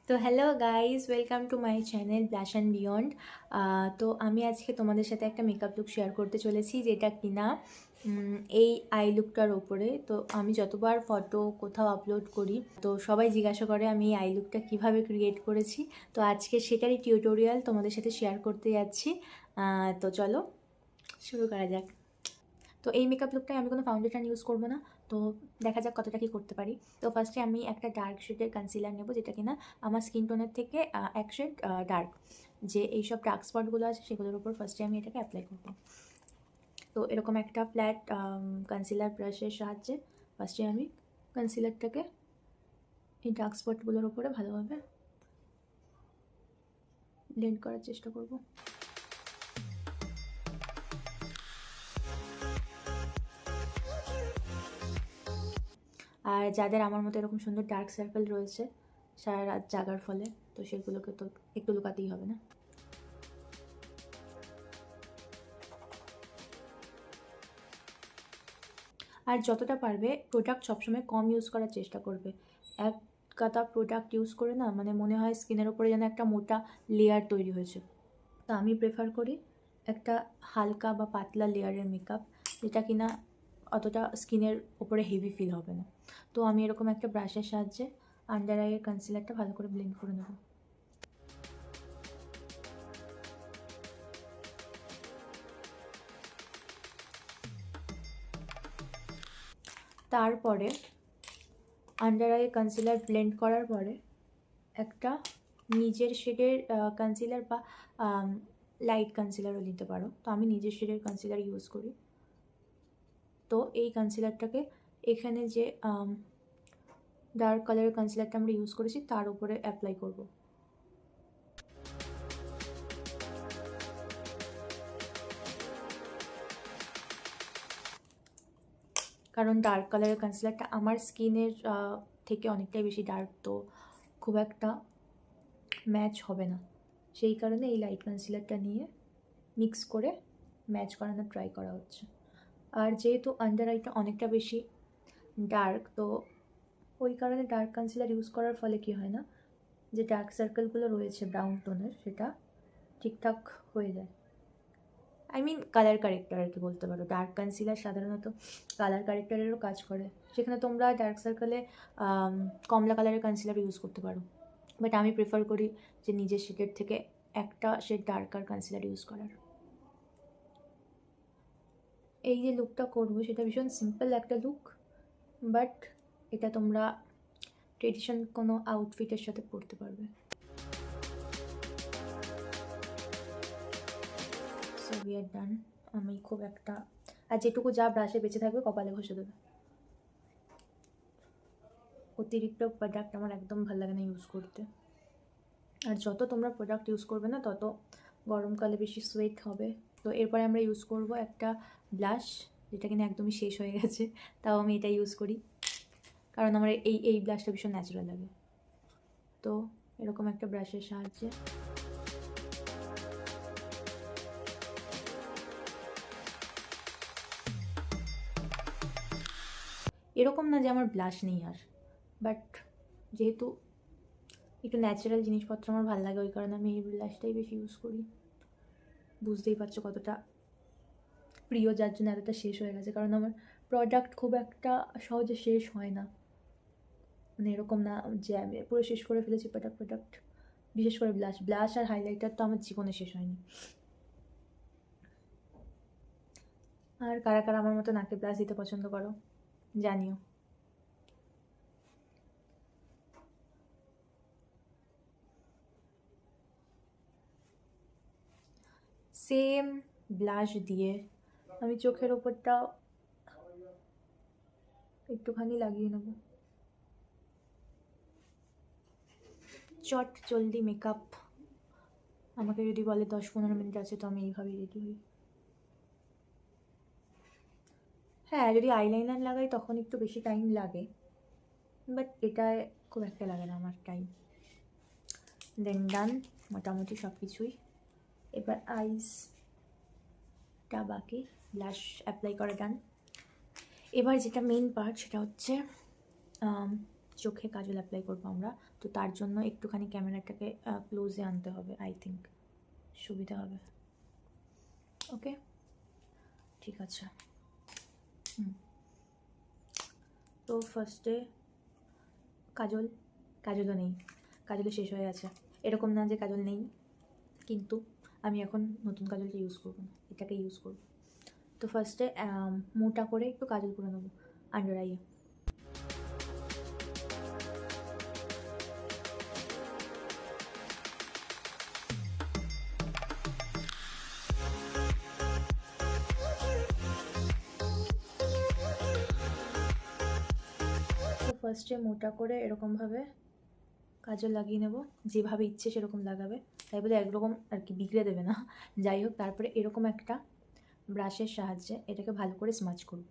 তো hello guys, welcome to my channel blush and beyond. তো আমি আজকে তোমাদের সাথে একটা মেকআপ লুক শেয়ার করতে চলেছি, যেটা কিনা এই আই লুকটার ওপরে। তো আমি যতবার ফটো কোথাও আপলোড করি তো সবাই জিজ্ঞাসা করে আমি এই আই লুকটা কীভাবে ক্রিয়েট করেছি। তো আজকে সেটারই টিউটোরিয়াল তোমাদের সাথে শেয়ার করতে যাচ্ছি। তো চলো শুরু করা যাক। তো এই মেকআপ লুকটায় আমি কোনো ফাউন্ডেশন ইউজ করবো না। তো দেখা যাক কতটা কী করতে পারি। তো ফার্স্টে আমি একটা ডার্ক শেডের কনসিলার নেব, যেটা কিনা আমার স্কিন টোনের থেকে এক শেড ডার্ক। যে এইসব ডার্ক স্পটগুলো আছে সেগুলোর উপর ফার্স্টে আমি এটাকে অ্যাপ্লাই করবো। তো এরকম একটা ফ্ল্যাট কনসিলার ব্রাশের সাহায্যে ফার্স্টে আমি কনসিলারটাকে এই ডার্ক স্পটগুলোর উপরে ভালোভাবে ব্লেন্ড করার চেষ্টা করব। আর যাদের আমার মতো এরকম সুন্দর ডার্ক সার্কেল রয়েছে সারা রাত জাগার ফলে, তো সেগুলোকে তো একটু লুকাতেই হবে না। আর যতটা পারবে প্রোডাক্ট সবসময় কম ইউজ করার চেষ্টা করবে। এক গাদা প্রোডাক্ট ইউজ করে না মানে মনে হয় স্কিনের ওপরে যেন একটা মোটা লেয়ার তৈরি হয়েছে। তো আমি প্রেফার করি একটা হালকা বা পাতলা লেয়ারের মেকআপ, যেটা কিনা অতটা স্কিনের ওপরে হেভি ফিল হবে না। তো আমি এরকম একটা ব্রাশের সাহায্যে আন্ডার আইয়ের কনসিলারটা ভালো করে ব্লেন্ড করে নেব। তারপরে আন্ডার আই কনসিলার ব্লেন্ড করার পরে একটা নিজের শেডের কনসিলার বা লাইট কনসিলারও নিতে পারো। তো আমি নিজের শেডের কনসিলার ইউজ করি। তো এই কনসিলারটাকে এখানে যে ডার্ক কালারের কনসিলারটা আমরা ইউজ করেছি তার উপরে অ্যাপ্লাই করব। কারণ ডার্ক কালারের কনসিলারটা আমার স্কিনের থেকে অনেকটাই বেশি ডার্ক, তো খুব একটা ম্যাচ হবে না। সেই কারণে এই লাইট কনসিলারটা নিয়ে মিক্স করে ম্যাচ করানোর ট্রাই করা হচ্ছে। আর যেহেতু আন্ডার আইটা অনেকটা বেশি ডার্ক, তো ওই কারণে ডার্ক কনসিলার ইউজ করার ফলে কি হয় না, যে ডার্ক সার্কেলগুলো রয়েছে ব্রাউন টোনের সেটা ঠিকঠাক হয়ে যায়। আই মিন কালার কারেক্টার আর কি বলতে পারো। ডার্ক কনসিলার সাধারণত কালার কারেক্টারেরও কাজ করে, সেখানে তোমরা ডার্ক সার্কেলে কমলা কালারের কনসিলার ইউজ করতে পারো। বাট আমি প্রেফার করি যে নিজের শেডের থেকে একটা শেড ডার্কার কনসিলার ইউজ করার। এই যে লুকটা করবো সেটা ভীষণ সিম্পল একটা লুক, বাট এটা তোমরা ট্রেডিশন কোনো আউটফিটের সাথে পরতে পারবে। সো উই আর ডান। আমি খুব একটা আর যেটুকু যা ব্রাশে বেঁচে থাকবে কপালে ঘষে দেবে। অতিরিক্ত প্রোডাক্ট আমার একদম ভালো লাগে না ইউজ করতে। আর যত তোমরা প্রোডাক্ট ইউজ করবে না তত গরমকালে বেশি সোয়েট হবে। তো এরপরে আমরা ইউজ করব একটা ব্লাশ, যেটা কিনা একদমই শেষ হয়ে গেছে, তাও আমি এটা ইউজ করি কারণ আমার এই ব্লাশটা ভীষণ ন্যাচারাল লাগে। তো এরকম একটা ব্রাশের সাহায্যে এরকম না যে আমার ব্লাশ নেই আর, বাট যেহেতু একটু ন্যাচারাল জিনিসপত্র আমার ভালো লাগে ওই কারণে আমি এই ব্লাশটাই বেশি ইউজ করি। বুঝতেই পারছো কতটা প্রিয়, যার জন্য এতটা শেষ হয়ে গেছে। কারণ আমার প্রোডাক্ট খুব একটা সহজে শেষ হয় না, মানে এরকম না যে আমি পুরো শেষ করে ফেলেছি প্রোডাক্ট। বিশেষ করে ব্লাশ আর হাইলাইটার তো আমার জীবনে শেষ হয়নি। আর কারা কারা আমার মতো নাকে ব্লাশ দিতে পছন্দ করো জানিও। সেম ব্লাশ দিয়ে আমি চোখের ওপরটা একটুখানি লাগিয়ে নেব। চট জলদি মেকআপ। আমাকে যদি বলে 10-15 মিনিট আছে তো আমি এইভাবেই রেডি হই। হ্যাঁ, যদি আইলাইনার লাগাই তখন একটু বেশি টাইম লাগে, বাট এটায় খুব একটা লাগে না আমার টাইম। দেন ডান মোটামুটি সব কিছুই। এবার আইসটা বাকি, ব্লাশ অ্যাপ্লাই করা ডান। এবার যেটা মেইন পার্ট সেটা হচ্ছে চোখে কাজল অ্যাপ্লাই করবো আমরা। তো তার জন্য একটুখানি ক্যামেরাটাকে ক্লোজে আনতে হবে, আই থিঙ্ক সুবিধা হবে। ওকে, ঠিক আছে। তো ফার্স্টে কাজলও নেই, কাজলও শেষ হয়ে গেছে। এরকম না যে কাজল নেই, কিন্তু আমি এখন নতুন কাজলটা ইউজ করবো না, এটাকে ইউজ করবো। তো ফার্স্টে মোটা করে একটু কাজল করে নেবো আন্ডার আইয়ে। তো ফার্স্টে মোটা করে এরকমভাবে কাজল লাগিয়ে নেব, যেভাবে ইচ্ছে সেরকম লাগাবে, তাই বলে একরকম আর কি বিগড়ে দেবে না। যাই হোক, তারপরে এরকম একটা ব্রাশের সাহায্যে এটাকে ভালো করে স্মাচ করব।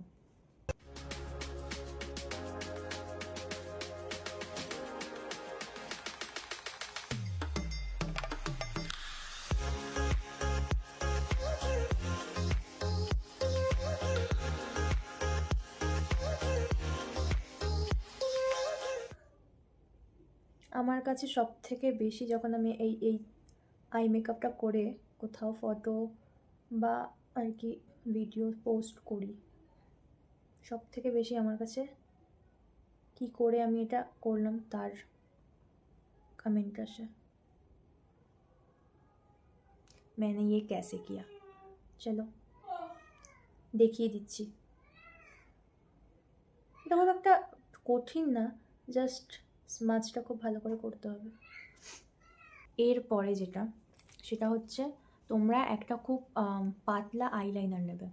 আমার কাছে সব থেকে বেশি যখন আমি এই আই মেকআপটা করে কোথাও ফটো বা আর কি ভিডিও পোস্ট করি, সব থেকে বেশি আমার কাছে কি করে আমি এটা করলাম তার कमेंट আসে, मैंने ये कैसे किया। চলো দেখিয়ে দিচ্ছি। এটা খুব একটা কঠিন না, জাস্ট স্মাচটা খুব ভালো করে করতে হবে। এরপরে যেটা, সেটা হচ্ছে তোমরা একটা খুব পাতলা আইলাইনার নেবে।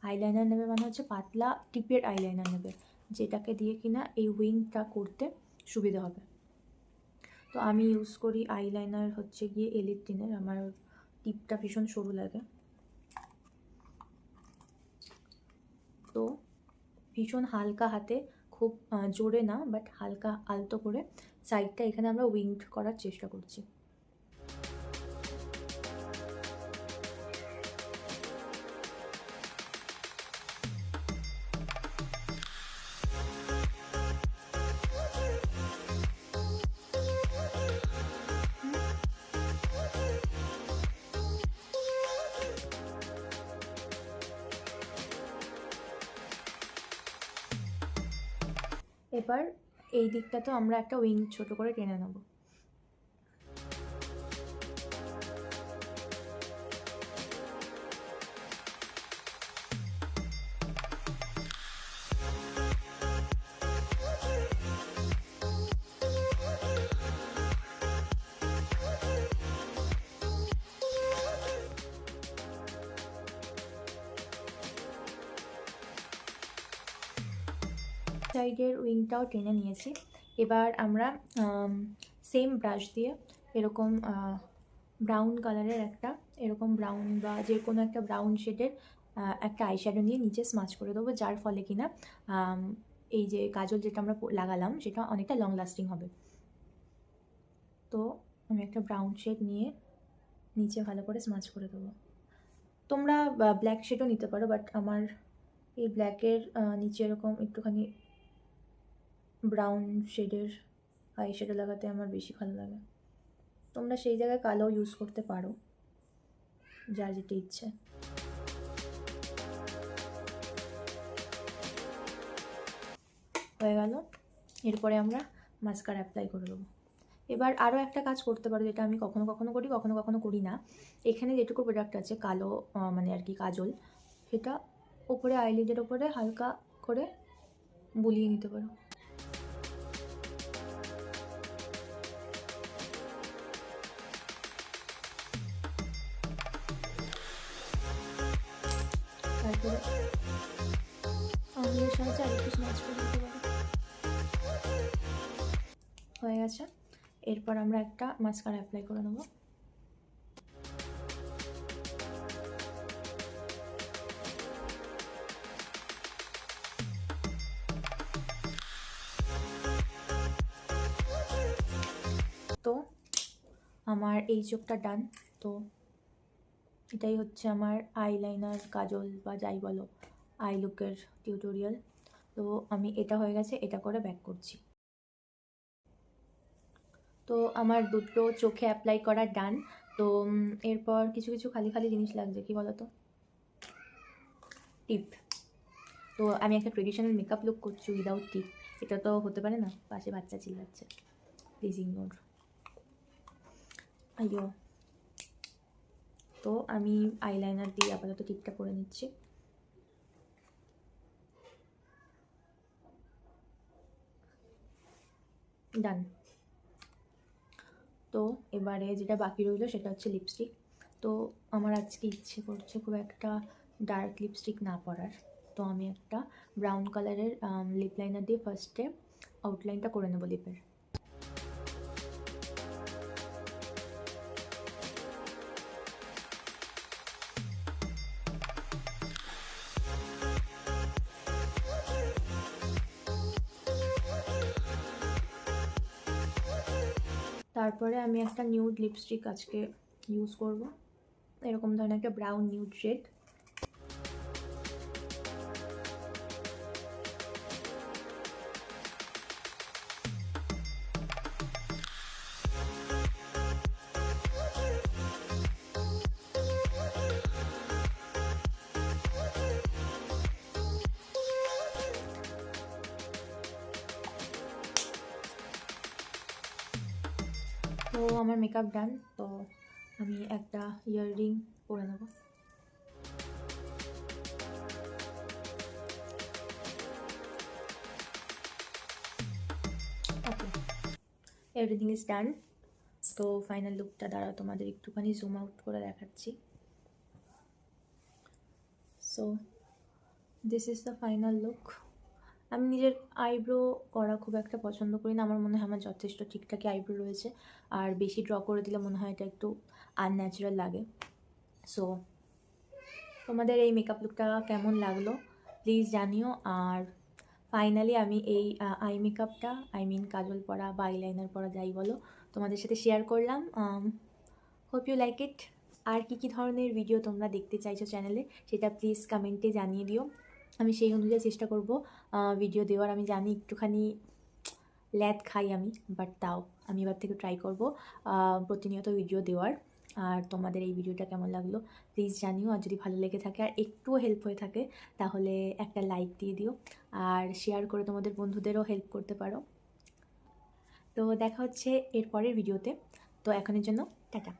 আইলাইনার নেবে মানে হচ্ছে পাতলা টিপের আইলাইনার নেবে, যেটাকে দিয়ে কিনা এই উইংটা করতে সুবিধা হবে। তো আমি ইউজ করি আইলাইনার হচ্ছে গিয়ে এলিপটিনের, আমার টিপটা ভীষণ সরু লাগে। তো ভীষণ হালকা হাতে, খুব জোরে না বাট হালকা আলতো করে সাইডটা এখানে আমরা উইংড করার চেষ্টা করছি। এবার এই দিকটা তো আমরা একটা উইং ছোট করে টেনে নেব। সাইডের উইংটাও টেনে নিয়েছি। এবার আমরা সেম ব্রাশ দিয়ে এরকম ব্রাউন কালারের একটা, এরকম ব্রাউন বা যে কোনো একটা ব্রাউন শেডের একটা আইশ্যাডো নিয়ে নিচে স্মাচ করে দেবো, যার ফলে কিনা এই যে কাজল যেটা আমরা লাগালাম সেটা অনেকটা লং লাস্টিং হবে। তো আমি একটা ব্রাউন শেড নিয়ে নিচে ভালো করে স্মাচ করে দেবো। তোমরা ব্ল্যাক শেডও নিতে পারো, বাট আমার এই ব্ল্যাকের নিচে এরকম একটুখানি ব্রাউন শেডের আই শ্যাডো লাগাতে আমার বেশি ভালো লাগে। তোমরা সেই জায়গায় কালো ইউজ করতে পারো, যার যেটা ইচ্ছে। হয়ে গেল। এরপরে আমরা মাস্কারা অ্যাপ্লাই করে দেবো। এবার আরও একটা কাজ করতে পারো, যেটা আমি কখনো কখনো করি, কখনো কখনো করি না। এখানে যেটুকু প্রোডাক্ট আছে কালো মানে আর কি কাজল, সেটা ওপরে আইলিডের ওপরে হালকা করে বুলিয়ে নিতে পারো। তারপরে আঙুলের সাহায্যে আরেকটু স্ম্যাচ করে দিতে পারো। হয়ে গেছে। এরপর আমরা একটা মাস্কারা অ্যাপ্লাই করে নেবো। তো আমার এই চোখটা ডান। তো এটাই হচ্ছে আমার আইলাইনার, কাজল বা যাই বলো, আই লুকের টিউটোরিয়াল। তো আমি এটা হয়ে গেছে, এটা করে ব্যাক করছি। তো আমার দুটো চোখে অ্যাপ্লাই করা ডান। তো এরপর কিছু কিছু খালি খালি জিনিস লাগছে, কি বলো তো, টিপ। তো আমি একটা ট্রেডিশনাল মেকআপ লুক করছি উইদাউট টিপ, এটা তো হতে পারে না। পাশে বাচ্চা চিল্লাচ্ছে, প্লিজ ইগনোর। আইয়ো। তো আমি আইলাইনার দিয়ে আপাতত টিপটা করে নিচ্ছি। ডান। তো এবারে যেটা বাকি রইলো সেটা হচ্ছে লিপস্টিক। তো আমার আজকে ইচ্ছে করছে খুব একটা ডার্ক লিপস্টিক না পরার। তো আমি একটা ব্রাউন কালারের লিপ লাইনার দিয়ে ফার্স্টে আউটলাইনটা করে নেবো লিপের। তারপরে আমি একটা নিউড লিপস্টিক আজকে ইউজ করব, এরকম ধরনের একটা ব্রাউন নিউড শেড। তো আমার মেকআপ ডান। তো আমি একটা ইয়াররিং পরে নেব। ওকে, এভরিথিং ইজ ডান। তো ফাইনাল লুকটা দ্বারা তোমাদের একটুখানি জুম আউট করে দেখাচ্ছি। So this is the final look. আমি নিজের আইব্রো করা খুব একটা পছন্দ করি না, আমার মনে হয় আমার যথেষ্ট ঠিকঠাকই আইব্রো রয়েছে, আর বেশি ড্র করে দিলে মনে হয় এটা একটু আনন্যাচারাল লাগে। সো তোমাদের এই মেকআপ লুকটা কেমন লাগলো প্লিজ জানিও। আর ফাইনালি আমি এই আই মেকআপটা, আই মিন কাজল পরা বা আইলাইনার পরা যাই বলো, তোমাদের সাথে শেয়ার করলাম। Hope you like it. আর কী ধরনের ভিডিও তোমরা দেখতে চাইছো চ্যানেলে সেটা প্লিজ কমেন্টে জানিয়ে দিও, আমি সেই অনুযায়ী চেষ্টা করব ভিডিও দেওয়ার। আমি জানি একটুখানি ল্যাদ খাই আমি, বাট তাও আমি এবার থেকে ট্রাই করব প্রতিনিয়ত ভিডিও দেওয়ার। আর তোমাদের এই ভিডিওটা কেমন লাগলো প্লিজ জানিও, আর যদি ভালো লেগে থাকে আর একটুও হেল্প হয়ে থাকে তাহলে একটা লাইক দিয়ে দিও, আর শেয়ার করে তোমাদের বন্ধুদেরও হেল্প করতে পারো। তো দেখা হচ্ছে এর পরের ভিডিওতে। তো এখনের জন্য টাটা।